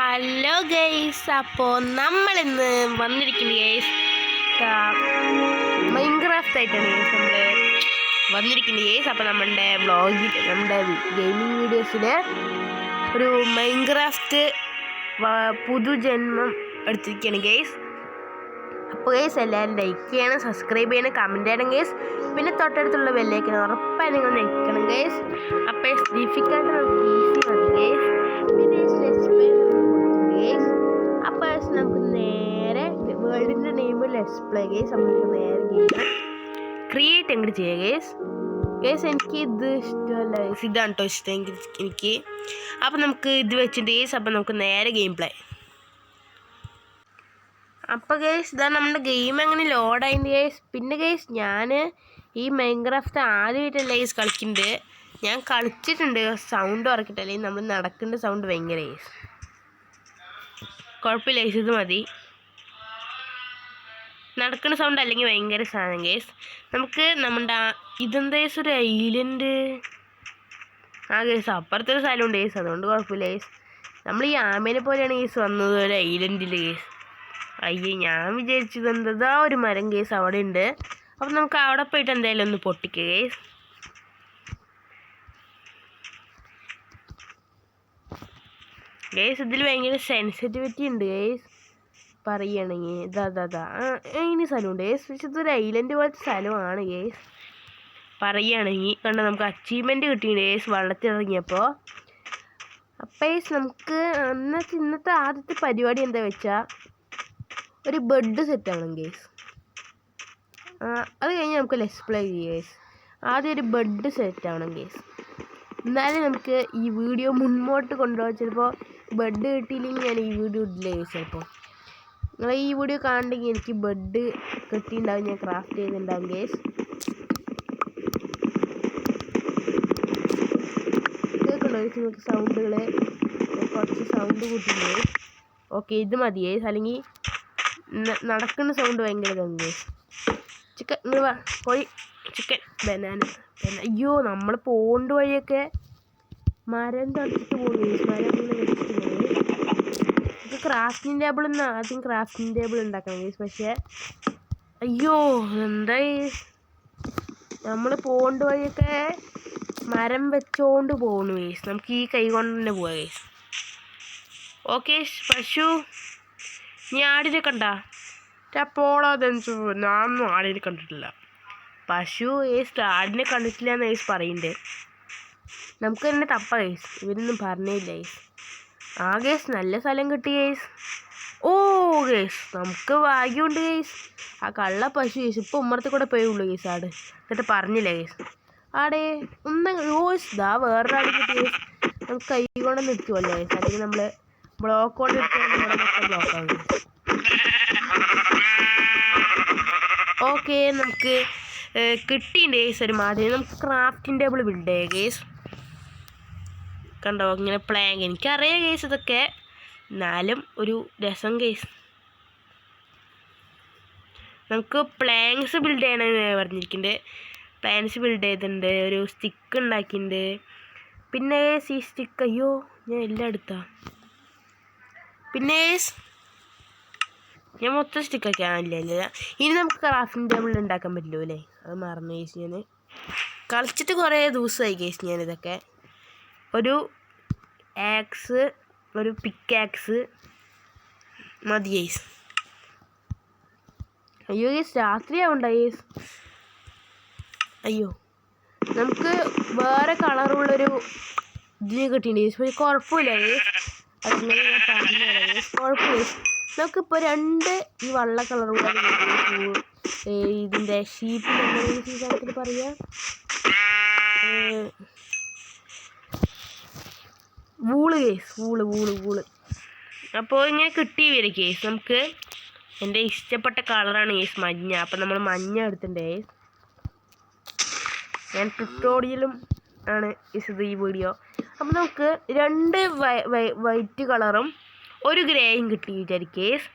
Hello guys, അപ്പോൾ നമ്മളിന്ന് വന്നിരിക്കുന്നത് ഗൈസ് മൈൻക്രാഫ്റ്റ് ആയിട്ടാണ് ഗൈസ് നമ്മൾ വന്നിരിക്കുന്നത് ഗൈസ്. അപ്പോൾ നമ്മുടെ വ്ളോഗിൽ നമ്മുടെ ഗെയിമിംഗ് വീഡിയോസിൽ ഒരു മൈൻക്രാഫ്റ്റ് പുതുജന്മം എടുത്തിരിക്കുകയാണ് ഗൈസ്. അപ്പോൾ ഗൈസ് എല്ലാവരും ലൈക്ക് ചെയ്യണം, സബ്സ്ക്രൈബ് ചെയ്യണം, കമൻറ്റ് ചെയ്യണം ഗൈസ്. പിന്നെ തൊട്ടടുത്തുള്ള ബെല്ലൈക്കൺ ഉറപ്പായി നിങ്ങൾ ഞെക്കണം ഗൈസ്. അപ്പോൾ ഡിഫിക്കൽട്ട് നമുക്ക് ഈസി മതി ഗൈസ്. പിന്നെ ഗൈസ് അപ്പോൾ നമുക്ക് നേരെ വേൾഡിൻ്റെ നെയിം ലെറ്റ്സ് പ്ലേ ഗൈസ്. നമുക്ക് നേരെ ഗെയിം ക്രിയേറ്റ് എങ്ങോട്ട് ചെയ്യാം ഗൈസ്. ഗൈസ് എനിക്ക് ഇത് ഇഷ്ടമല്ല ഗൈസ്, ഇതാണ് കേട്ടോ ഇഷ്ടം എനിക്ക്. അപ്പോൾ നമുക്ക് ഇത് വെച്ചിട്ട് ഗൈസ് അപ്പോൾ നമുക്ക് നേരെ ഗെയിം പ്ലേ. അപ്പോൾ ഗൈസ് ഇതാ നമ്മുടെ ഗെയിം അങ്ങനെ ലോഡായിട്ടുണ്ട് ഗൈസ്. പിന്നെ ഗൈസ് ഞാൻ ഈ മൈൻക്രാഫ്റ്റ് ആദ്യമായിട്ടല്ല ഗൈസ് കളിക്കുന്നത്. ഞാൻ കളിച്ചിട്ടുണ്ട് സൗണ്ട് ഉറക്കിയിട്ടല്ലേ, നമ്മൾ നടക്കേണ്ട സൗണ്ട് ഭയങ്കര ഗൈസ്. കുഴപ്പമില്ല ഗൈസ്, ഇത് മതി. നടക്കുന്ന സൗണ്ട് അല്ലെങ്കിൽ ഭയങ്കര സാധനം ഗൈസ്. നമുക്ക് നമ്മുടെ ഇതെന്താ ഗൈസ് ഒരു ഐലൻഡ്. ആ ഗൈസ് അപ്പുറത്തൊരു സ്ഥലമുണ്ട് ഗൈസ്, അതുകൊണ്ട് കുഴപ്പമില്ല ഗൈസ്. നമ്മൾ ഈ ആമേനെ പോലെയാണ് ഗൈസ് വന്നത് ഒരു ഐലൻഡിൽ ഗൈസ്. അയ്യേ, ഞാൻ വിചാരിച്ചത് എന്താ ഒരു മരം കേസ് അവിടെ ഉണ്ട്. അപ്പം നമുക്ക് അവിടെ പോയിട്ട് എന്തായാലും ഒന്ന് പൊട്ടിക്കുക കേസ്. ഗേസ് ഇതിൽ ഭയങ്കര സെൻസിറ്റിവിറ്റി ഉണ്ട് ഗേസ് പറയുകയാണെങ്കിൽ. ഇനി സ്ഥലമുണ്ട് ഗേസ്, പക്ഷെ ഇതൊരു ഐലൻഡ് പോലത്തെ സ്ഥലമാണ് ഗേസ് പറയുകയാണെങ്കിൽ. കണ്ട നമുക്ക് അച്ചീവ്മെൻറ്റ് കിട്ടിയിട്ടുണ്ട് ഗേസ് വെള്ളത്തിലിറങ്ങിയപ്പോൾ. അപ്പം ഗേസ് നമുക്ക് ഇന്നത്തെ ആദ്യത്തെ പരിപാടി എന്താ വെച്ചാൽ ഒരു ബെഡ് സെറ്റ് ആവണം ഗേസ്. അത് കഴിഞ്ഞ് നമുക്ക് ലെറ്റ്സ് പ്ലേ ചെയ്യാം ഗേസ്. ആദ്യം ഒരു ബെഡ് സെറ്റ് ആവണം ഗേസ്, എന്നാലും നമുക്ക് ഈ വീഡിയോ മുന്നോട്ട് കൊണ്ടുപോകാം. ചിലപ്പോൾ ബെഡ് കിട്ടിയില്ലെങ്കിൽ ഞാൻ ഈ വീഡിയോ ഇടില്ല ഗേസ്. ചിലപ്പോൾ നിങ്ങൾ ഈ വീഡിയോ കാണണമെങ്കിൽ എനിക്ക് ബെഡ് കിട്ടിയിട്ടുണ്ടാവും, ഞാൻ ക്രാഫ്റ്റ് ചെയ്തിട്ടുണ്ടാവും ഗേസ്. കേൾക്കണ്ടോ ഗേസ് നിങ്ങൾക്ക് സൗണ്ടുകൾ? കുറച്ച് സൗണ്ട് കൂട്ടിയിട്ടുണ്ട്. ഓക്കെ, ഇത് മതി ഗേസ്, അല്ലെങ്കിൽ നടക്കുന്ന സൗണ്ട് ഭയങ്കര ഇതാണ് ഗേസ്. ചിക്കൻ ഇങ്ങനെ വാ, കോഴി, ചിക്കൻ, ബനാന. അയ്യോ, നമ്മൾ പോകേണ്ട വഴിയൊക്കെ മരം തളിച്ചിട്ട് പോകും ഗേസ്. മരം ഇങ്ങനെ വെച്ചിട്ട് പോകും. ഇത് ക്രാഫ്റ്റിംഗ് ടേബിൾ നിന്ന് ആദ്യം ക്രാഫ്റ്റിംഗ് ടേബിൾ ഉണ്ടാക്കണം ഗേസ്. പക്ഷേ അയ്യോ എന്താ ഗേസ്, നമ്മൾ പോകേണ്ട വഴിയൊക്കെ മരം വെച്ചോണ്ട് പോകുന്നു ഗേസ്. നമുക്ക് ഈ കൈ കൊണ്ട് തന്നെ പോവാം ഗേസ്. ഓക്കെ പശു, നീ ആടിനെ കണ്ടാ? പോളാതെന്ന് ഞാനൊന്നും ആടിനെ കണ്ടിട്ടില്ല. പശു ഏസ് ആടിനെ കണ്ടിട്ടില്ല എന്ന് ഏസ് പറയുന്നുണ്ട്. നമുക്ക് തന്നെ തപ്പ കേസ്, ഇവരൊന്നും പറഞ്ഞില്ല കേസ്. ആ കേസ് നല്ല സ്ഥലം കിട്ടി കേസ്. ഓ കേസ് നമുക്ക് ഭാഗ്യമുണ്ട് കേസ്. ആ കള്ള പശു കേസ് ഇപ്പോൾ ഉമ്മറത്തിൽ കൂടെ പോയുള്ളൂ കേസ്. ആട് എന്നിട്ട് പറഞ്ഞില്ല കേസ്. ആടേ ഓസ് ഇതാ വേറൊരു ആട് കിട്ടി കേസ്. നമുക്ക് കൈ കൊണ്ട് നിൽക്കുമല്ലോ കേസ്, അല്ലെങ്കിൽ നമ്മൾ ബ്ലോക്ക് കൊണ്ട് ഇട്ട് ബ്ലോക്ക് ആകും. ഓക്കെ നമുക്ക് കിട്ടിയിട്ടുണ്ട് കേസ് ഒരു മാതിരി. നമുക്ക് ക്രാഫ്റ്റിംഗ് ടേബിൾ ബിൽഡ് ചെയ്യാം കേസ്. കണ്ടോ ഇങ്ങനെ പ്ലാങ്ക്, എനിക്കറിയാം കേസ് ഇതൊക്കെ, എന്നാലും ഒരു രസം കേസ്. നമുക്ക് പ്ലാങ്ക്സ് ബിൽഡ് ചെയ്യണമെന്ന് പറഞ്ഞിരിക്കുന്നുണ്ട്. പ്ലാൻസ് ബിൽഡ് ചെയ്തിട്ടുണ്ട്, ഒരു സ്റ്റിക്ക് ഉണ്ടാക്കിയിട്ടുണ്ട്. പിന്നെ ഈ സ്റ്റിക്ക് അയ്യോ ഞാൻ എല്ലാം എടുത്താ. പിന്നെ ഞാൻ മൊത്തം സ്റ്റിക്കൊക്കെ ആണില്ല. ഇനി നമുക്ക് ക്രാഫ്റ്റിംഗ് ടേബിൾ ഉണ്ടാക്കാൻ പറ്റില്ലോ അല്ലേ, അത് മറന്നു കേസ്. ഞാൻ കളിച്ചിട്ട് കുറേ ദിവസമായി കേസ്. ഞാനിതൊക്കെ ഒരു ആക്സ്, ഒരു പിക്ക് ആക്സ് മതി കേസ്. അയ്യോ കേസ് രാത്രിയാവുണ്ടായി കേസ്. അയ്യോ നമുക്ക് വേറെ കളറുള്ളൊരു ഇതിന് കിട്ടിയിട്ടുണ്ട് കേസ്. പക്ഷേ കുഴപ്പമില്ല കേസ്, അതിങ്ങനെ ഞാൻ പറഞ്ഞു കേസ്, കുഴപ്പമില്ല. നമുക്കിപ്പോൾ രണ്ട് ഈ വെള്ള കളറുള്ള ഇതിൻ്റെ ഷീപ്പിൽ പറയുക വൂള് കേസ്, വൂള്. അപ്പോൾ ഇങ്ങനെ കിട്ടി വരും കേസ്. നമുക്ക് എൻ്റെ ഇഷ്ടപ്പെട്ട കളറാണ് കേസ് മഞ്ഞ. അപ്പം നമ്മൾ മഞ്ഞ എടുത്തിട്ടുണ്ട് കേസ്. ഞാൻ ട്യൂട്ടോറിയലും ആണ് ഇത് ഈ വീഡിയോ. അപ്പം നമുക്ക് രണ്ട് വൈറ്റ് കളറും ഒരു ഗ്രേയും കിട്ടി വിചാരിക്കും കേസ്.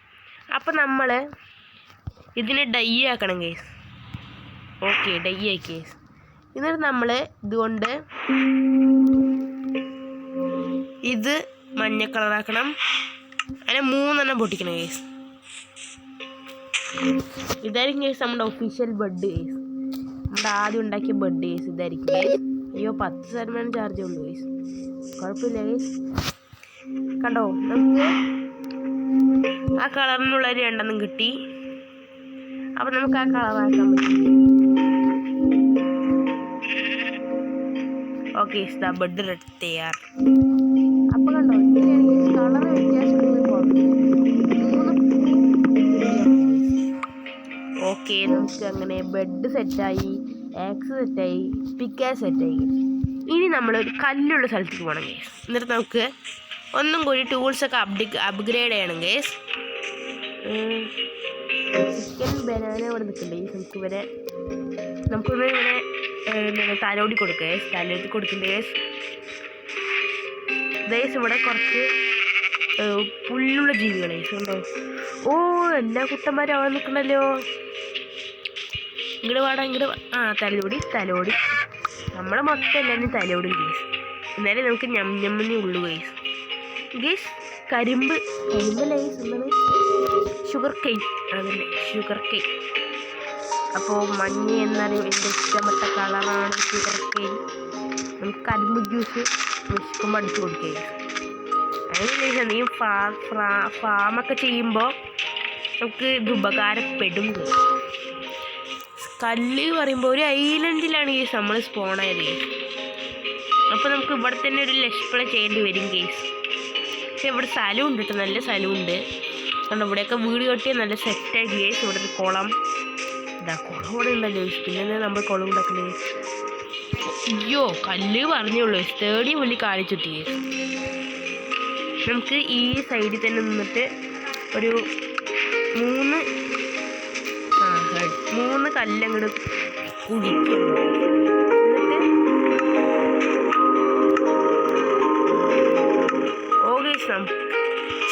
അപ്പം നമ്മൾ ഇതിനെ ഡൈ ആക്കണം കേസ്. ഓക്കെ ഡൈ ആക്കി കേസ്. എന്നിട്ട് നമ്മൾ ഇതുകൊണ്ട് ഇത് മഞ്ഞ കളറാക്കണം. അങ്ങനെ 3 പൊട്ടിക്കണം കേസ്. ഇതായിരിക്കും കേസ് നമ്മുടെ ഒഫീഷ്യൽ ബെഡ് കേസ്. നമ്മുടെ ആദ്യം ഉണ്ടാക്കിയ ബെഡ് കേസ് ഇതായിരിക്കും കേസ്. അയ്യോ 10% ചാർജേ ഉള്ളൂ കേസ്. കുഴപ്പമില്ല കേസ്. കണ്ടോ, നമുക്ക് ആ കളറിനുള്ള 2 കിട്ടി. അപ്പം നമുക്ക് ആ കളറാക്കാൻ പറ്റും. ഓക്കെ, ബെഡ് റെഡ് തയ്യാർ. അപ്പം കണ്ടോ, കളർ വ്യത്യാസം. ഓക്കെ, നമുക്ക് അങ്ങനെ ബെഡ് സെറ്റായി, ആക്സ് സെറ്റായി, പിക്കാസ് സെറ്റായി. ഇനി നമ്മളൊരു കല്ലുള്ള സ്ഥലത്തേക്ക് പോകണം കേസ്. എന്നിട്ട് നമുക്ക് ഒന്നും കൂടി ടൂൾസൊക്കെ അപ്ഗ്രേഡ് ചെയ്യണം കേസ്. ചിക്കൻ ബനാന ഇവിടെ നിൽക്കണ്ടേ. നമുക്കിവിടെ തലോടി കൊടുക്കുക. തലോടി കൊടുക്കണ്ട കേസ്. ഇവിടെ കുറച്ച് പുല്ലുള്ള ജീവികളെ ഉണ്ടോ. ഓ, എല്ലാ കുട്ടന്മാരും അവിടെ നിൽക്കണല്ലോ. ഇങ്ങോട്ട് വാടാ, തലോടി. നമ്മളെ മൊത്തം എല്ലാവരും തലോടും കേസ്. എന്നാലും നമുക്ക് ഞമ്മന്നേ ഉള്ളു കേസ്. കരിമ്പ് കേസ്. എന്താണ് ഷുഗർ കെയിൻ. അതല്ലേ ഷുഗർ കെയിൻ. അപ്പോൾ മഞ്ഞ എന്നറിയും എൻ്റെ ഇഷ്ടപ്പെട്ട കളറാണ് ഷുഗർ കെയിൻ. നമുക്ക് കരിമ്പ് ജ്യൂസ് വിശക്കുമ്പോൾ അടിച്ചു കൊടുക്കുക. അതിന് നീ ഫാമൊക്കെ ചെയ്യുമ്പോൾ നമുക്ക് ഇത് ഉപകാരപ്പെടും. കല്ല് പറയുമ്പോൾ ഒരു ഐലൻഡിലാണ് കേസ് നമ്മൾ സ്പോണായത് കേസ്. അപ്പോൾ നമുക്ക് ഇവിടെ തന്നെ ഒരു ലെഷ്പ്ലേ ചെയ്യേണ്ടി വരും കേസ്. പക്ഷെ ഇവിടെ സ്ഥലമുണ്ട് കേട്ടോ, നല്ല സ്ഥലമുണ്ട്. കാരണം ഇവിടെയൊക്കെ വീട് കെട്ടിയാൽ നല്ല സെറ്റായി കേസ്. ഇവിടെ ഒരു കുളം ഇവിടെ ഉണ്ടല്ലോ കേസ്. പിന്നെ നമ്മൾ കുളം ഉണ്ടാക്കണ്ടേ കേസ്. അയ്യോ, കല്ല് പറഞ്ഞോളൂ. തേടി പുള്ളി കാണിച്ചുട്ടി കേസ്. നമുക്ക് ഈ സൈഡിൽ തന്നെ നിന്നിട്ട് ഒരു 3 കല്ലങ്ങോട്ട് കുഴിക്കും.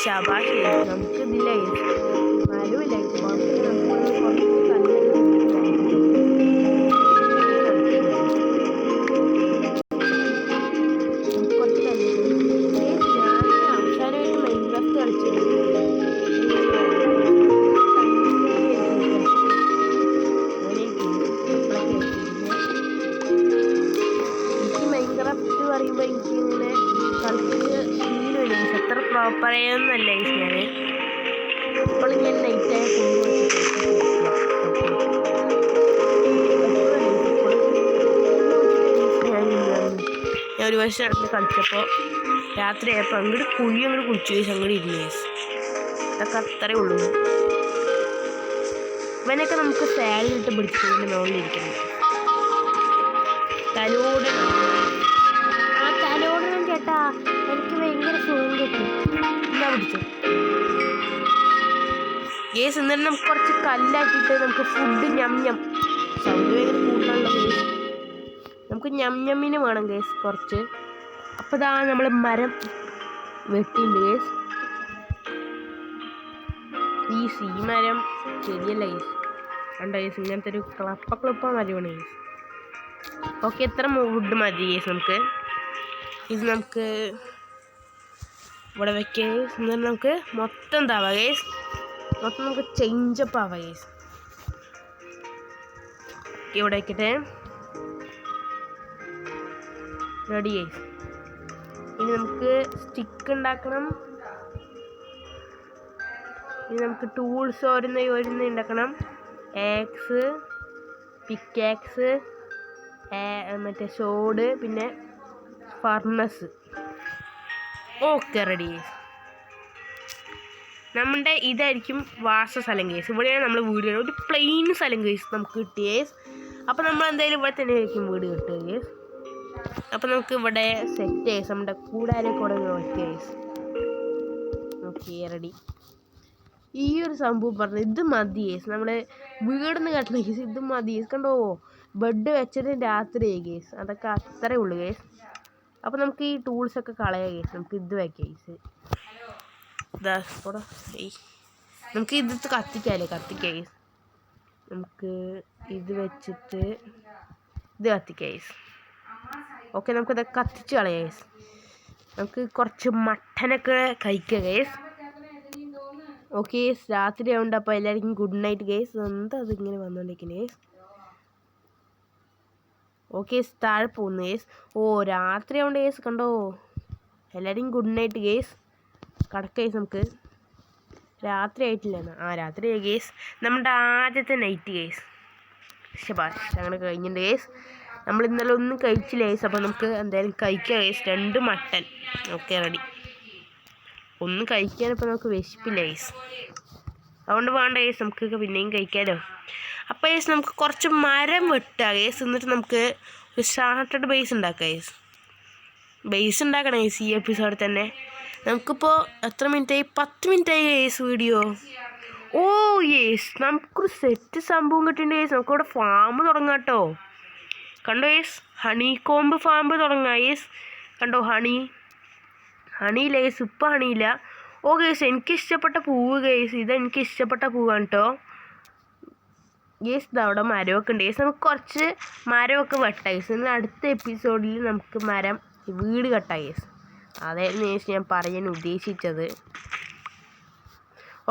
ശബാഷ്, നമുക്ക് ഇതില്ല മരമില്ല. പറയുമ്പോൾ എനിക്കിങ്ങനെ കളിച്ച് ശീലമില്ല. എത്ര പ്രോപ്പറായൊന്നല്ല ഞാൻ ഇപ്പോൾ ഞാൻ നൈറ്റായ ഞാൻ ഒരു വർഷം നടന്ന് കളിച്ചപ്പോൾ രാത്രിയായപ്പോൾ അങ്ങോട്ട് കുഴിച്ചു അങ്ങോട്ട് ഇരുന്ന് അതൊക്കെ അത്രേ ഉള്ളൂ. ഇവനൊക്കെ നമുക്ക് സാലിലിട്ട് പിടിച്ചിട്ട് മുകളിലിരിക്കണം. തലോടണം ചേട്ടാ, എനിക്ക് ഭയങ്കര സുഖം കിട്ടും. എന്നാ പിടിച്ചു കേസ്. എന്നിട്ട് നമുക്ക് കുറച്ച് കല്ലാക്കിയിട്ട് നമുക്ക് ഫുഡ് ഞം സൗണ്ട് ഭയങ്കര കൂടുതലുള്ള കേസ്. നമുക്ക് ഞമ്മിന് വേണം കേസ് കുറച്ച്. അപ്പോൾ ഇതാ നമ്മൾ മരം വെട്ടിണ്ട് കേസ്. ഈ മരം ശരിയല്ല കേസ്. കണ്ടോ കേസ്, ഇങ്ങനത്തെ ഒരു ക്ലപ്പ മരമാണ് കേസ്. ഓക്കെ, എത്ര വുഡ് മതി കേസ് നമുക്ക്. ഇത് നമുക്ക് ഇവിടെ വെക്കാം കേസ്. എന്നിട്ട് നമുക്ക് മൊത്തം താവാം കേസ്. മൊത്തം നമുക്ക് ചേഞ്ചപ്പ് ആവാം കേസ്. ഇവിടെ വെക്കട്ടെ. Ready case. ഇനി നമുക്ക് സ്റ്റിക്ക് ഉണ്ടാക്കണം. ഇനി നമുക്ക് ടൂൾസ് ഓരോന്ന് ഉണ്ടാക്കണം. ആക്സ്, പിക്കാക്സ്, മറ്റേ സോഡ്, പിന്നെ ഫർണസ്. Okay, ready case. നമ്മുടെ ഇതായിരിക്കും വാസസ്ഥലം കേസ്. ഇവിടെയാണ് നമ്മൾ വീട് ഒരു പ്ലെയിൻ സ്ഥലം കേസ് നമുക്ക് കിട്ടിയ കേസ്. അപ്പോൾ നമ്മൾ എന്തായാലും ഇവിടെ തന്നെ ആയിരിക്കും വീട് കിട്ടുക കേസ്. അപ്പോൾ നമുക്ക് ഇവിടെ സെറ്റ് കേസ്. നമ്മുടെ കൂടാരൊക്കെ ഇവിടെ വെക്കുക കേസ്. Okay, ready. ഈ ഒരു സംഭവം പറഞ്ഞു ഇത് മതി കേസ്. നമ്മൾ വീടിന്ന് കട്ടണ കേസ് ഇത് മതി കേസ്. കണ്ടോ, ബെഡ് വെച്ചിട്ട് രാത്രി കേസ്. അതൊക്കെ അത്രേ ഉള്ളൂ കേസ്. അപ്പോൾ നമുക്ക് ഈ ടൂൾസൊക്കെ കളയാം കേസ്. നമുക്ക് ഇത് വെക്കാം കേസ്. നമുക്ക് ഇത് കത്തിക്കാം കേസ്. നമുക്ക് ഇത് വെച്ചിട്ട് ഇത് കത്തിക്കാം കേസ്. ഓക്കെ, നമുക്കിത് കത്തിച്ച് കളയാം കേസ്. നമുക്ക് കുറച്ച് മട്ടനൊക്കെ കഴിക്കാം കേസ്. ഓക്കെ രാത്രി ആവുണ്ട്. അപ്പോൾ എല്ലാവർക്കും ഗുഡ് നൈറ്റ് ഗേസ്. എന്താ അതിങ്ങനെ വന്നുകൊണ്ടിരിക്കുന്നത് ഗേസ്? ഓക്കെ താഴെ പോകുന്നു ഗേസ്. ഓ രാത്രി ആവുണ്ട് ഗേസ്. കണ്ടോ? എല്ലാവരും ഗുഡ് നൈറ്റ് ഗേസ്. കടക്ക ഗേസ് നമുക്ക്. രാത്രി ആയിട്ടില്ല. രാത്രി ഗേസ്. നമ്മുടെ ആദ്യത്തെ നൈറ്റ് ഗേസ്. ശബാഷ് അങ്ങനെ കഴിഞ്ഞിട്ടുണ്ട് ഗേസ്. നമ്മൾ ഇന്നലെ ഒന്നും കഴിച്ചില്ല ഗേസ്. അപ്പോൾ നമുക്ക് എന്തായാലും കഴിക്കാം ഗേസ്. 2 മട്ടൻ. Okay ready. ഒന്നും കഴിക്കാനിപ്പോൾ നമുക്ക് വിശപ്പില്ല ഗേസ്. അതുകൊണ്ട് വേണ്ട ഗേസ്, നമുക്ക് പിന്നെയും കഴിക്കാമല്ലോ. അപ്പോൾ ഗേസ് നമുക്ക് കുറച്ച് മരം വെട്ടുക ഗേസ്. എന്നിട്ട് നമുക്ക് ഒരു സ്റ്റാർട്ടഡ് ബേസ് ഉണ്ടാക്കാം ഗേസ്. ബേസ് ഉണ്ടാക്കണം ഗേസ് ഈ എപ്പിസോഡിൽ തന്നെ. നമുക്കിപ്പോൾ എത്ര മിനിറ്റായി? 10 മിനിറ്റായി ഗേസ് വീഡിയോ. ഓ യേസ് നമുക്കൊരു സെറ്റ് സംഭവം കിട്ടിയിട്ടുണ്ട് ഗേസ്. നമുക്കിവിടെ ഫാം തുടങ്ങാം കേട്ടോ. കണ്ടോ ഗേസ്? ഹണി കോമ്പ് ഫാം തുടങ്ങാം ഗേസ്. കണ്ടോ ഹണിയില്ല ഗേസ്. ഇപ്പം ഹണിയില്ല. ഓ ഗേസ് എനിക്കിഷ്ടപ്പെട്ട പൂവ് ഗേസ്. ഇതെനിക്ക് ഇഷ്ടപ്പെട്ട പൂവാണ് കേട്ടോ ഗേസ്. ഇതവിടെ മരമൊക്കെ ഉണ്ട് ഗേസ്. നമുക്ക് കുറച്ച് മരമൊക്കെ വെട്ടാം ഗേസ്. എന്നാൽ അടുത്ത എപ്പിസോഡിൽ നമുക്ക് വീട് കെട്ടാം ഗേസ്. അതായിരുന്നു ഗേസ് ഞാൻ പറയാൻ ഉദ്ദേശിച്ചത്.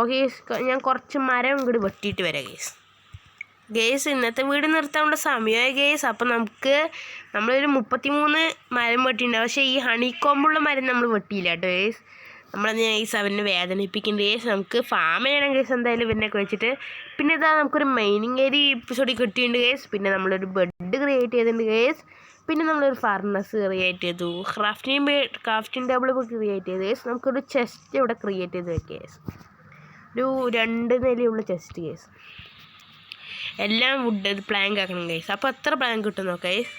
ഓക്കെ ഗേസ് ഞാൻ കുറച്ച് മരം ഇങ്ങോട്ട് വെട്ടിയിട്ട് വരാം ഗേസ്. ഇന്നത്തെ വീട് നിർത്താനുള്ള സമയമായി ഗേസ്. അപ്പം നമ്മളൊരു 33 മരം വെട്ടിയിട്ടുണ്ട്. പക്ഷേ ഈ ഹണിക്കോമ്പുള്ള മരം നമ്മൾ വെട്ടിയില്ല കേട്ടോ ഗേസ്. നമ്മളെന്ന് ഗേസ് അവനെ വേദനിപ്പിക്കേണ്ട ഗേസ്. നമുക്ക് ഫാമിനാണ് ഗേസ് എന്തായാലും ഇവനൊക്കെ വെച്ചിട്ട്. പിന്നെ ഇതാ നമുക്കൊരു മൈനിങ് ഏരിയ എപ്പിസോഡിൽ കിട്ടിയിട്ടുണ്ട് ഗേസ്. പിന്നെ നമ്മളൊരു ബെഡ് ക്രിയേറ്റ് ചെയ്തിട്ടുണ്ട് ഗേസ്. പിന്നെ നമ്മളൊരു ഫർണസ് ക്രിയേറ്റ് ചെയ്തു. ക്രാഫ്റ്റിംഗ് ടേബിൾ ക്രിയേറ്റ് ചെയ്തു ഗേസ്. നമുക്കൊരു ചെസ്റ്റ് ഇവിടെ ക്രിയേറ്റ് ചെയ്ത് വെക്കാം ഗേസ്. ഒരു 2 നിലയുള്ള ചെസ്റ്റ് കേസ്. എല്ലാം വുഡ് പ്ലാങ്ക് ആക്കണം കേസ്. അപ്പോൾ എത്ര പ്ലാങ്ക് കിട്ടും നോക്കാം കേസ്.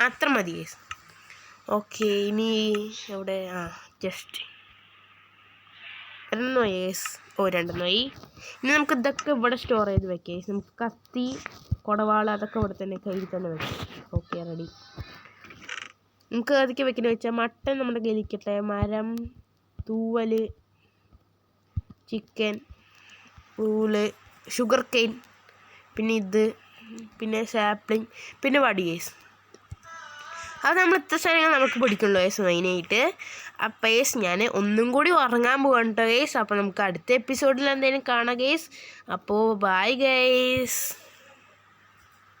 അത്ര മതി കേസ്. ഓക്കെ ഇനി എവിടെ? Just 2 case. 2 ഇനി നമുക്ക് ഇതൊക്കെ ഇവിടെ സ്റ്റോർ ചെയ്ത് വെക്കാം കേസ്. നമുക്ക് കത്തി കുടവാള അതൊക്കെ ഇവിടെ തന്നെ കയ്യിൽ തന്നെ വെക്കാം. Okay ready. നമുക്ക് അതൊക്കെ വെക്കുന്നത് വെച്ചാൽ മട്ടൻ നമ്മുടെ കയ്യിലിരിക്കട്ടെ. മരം, തൂവൽ, ചിക്കൻ, ഷുഗർ കെയിൻ, പിന്നെ സാപ്ലിങ്, പിന്നെ വടി കേസ്. അത് നമ്മൾ ഇത്ര സ്ഥലങ്ങൾ നമുക്ക് പിടിക്കുള്ളൂ കേസ് മെയിനായിട്ട്. അപ്പോൾ കേസ് ഞാൻ ഒന്നും കൂടി ഉറങ്ങാൻ പോകാൻ കേട്ടോ കേസ്. അപ്പോൾ നമുക്ക് അടുത്ത എപ്പിസോഡിൽ എന്തെങ്കിലും കാണാം കേസ്. അപ്പോൾ ബൈ ഗൈസ്.